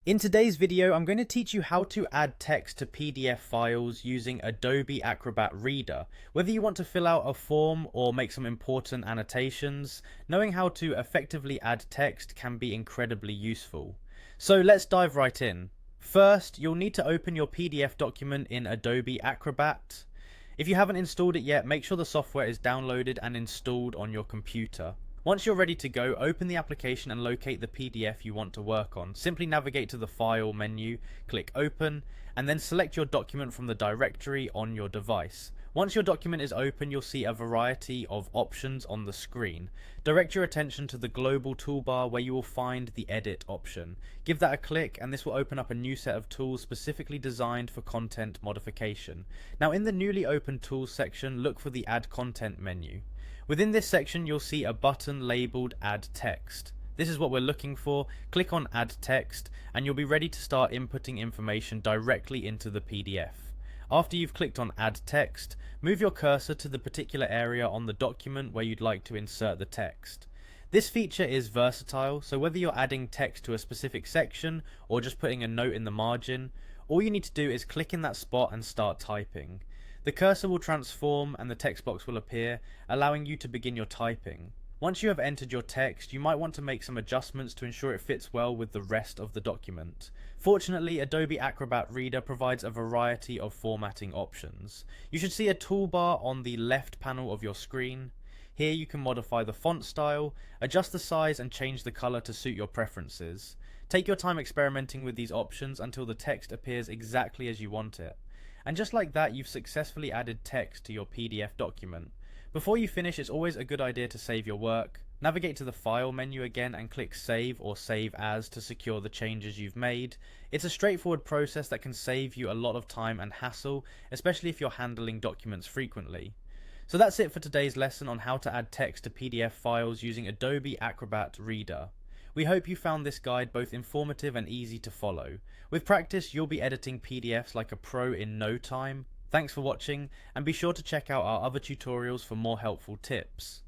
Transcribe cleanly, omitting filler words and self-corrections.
In today's video, I'm going to teach you how to add text to PDF files using Adobe Acrobat Reader. Whether you want to fill out a form or make some important annotations, knowing how to effectively add text can be incredibly useful. So let's dive right in. First, you'll need to open your PDF document in Adobe Acrobat. If you haven't installed it yet, make sure the software is downloaded and installed on your computer. Once you're ready to go, open the application and locate the PDF you want to work on. Simply navigate to the File menu, click Open, and then select your document from the directory on your device. Once your document is open, you'll see a variety of options on the screen. Direct your attention to the global toolbar where you will find the Edit option. Give that a click and this will open up a new set of tools specifically designed for content modification. Now in the newly opened Tools section, look for the Add Content menu. Within this section, you'll see a button labeled Add Text. This is what we're looking for. Click on Add Text and you'll be ready to start inputting information directly into the PDF. After you've clicked on Add Text, move your cursor to the particular area on the document where you'd like to insert the text. This feature is versatile, so whether you're adding text to a specific section or just putting a note in the margin, all you need to do is click in that spot and start typing. The cursor will transform and the text box will appear, allowing you to begin your typing. Once you have entered your text, you might want to make some adjustments to ensure it fits well with the rest of the document. Fortunately, Adobe Acrobat Reader provides a variety of formatting options. You should see a toolbar on the left panel of your screen. Here you can modify the font style, adjust the size and change the color to suit your preferences. Take your time experimenting with these options until the text appears exactly as you want it. And just like that, you've successfully added text to your PDF document. Before you finish, it's always a good idea to save your work. Navigate to the File menu again and click Save or Save As to secure the changes you've made. It's a straightforward process that can save you a lot of time and hassle, especially if you're handling documents frequently. So that's it for today's lesson on how to add text to PDF files using Adobe Acrobat Reader. We hope you found this guide both informative and easy to follow. With practice, you'll be editing PDFs like a pro in no time. Thanks for watching, and be sure to check out our other tutorials for more helpful tips.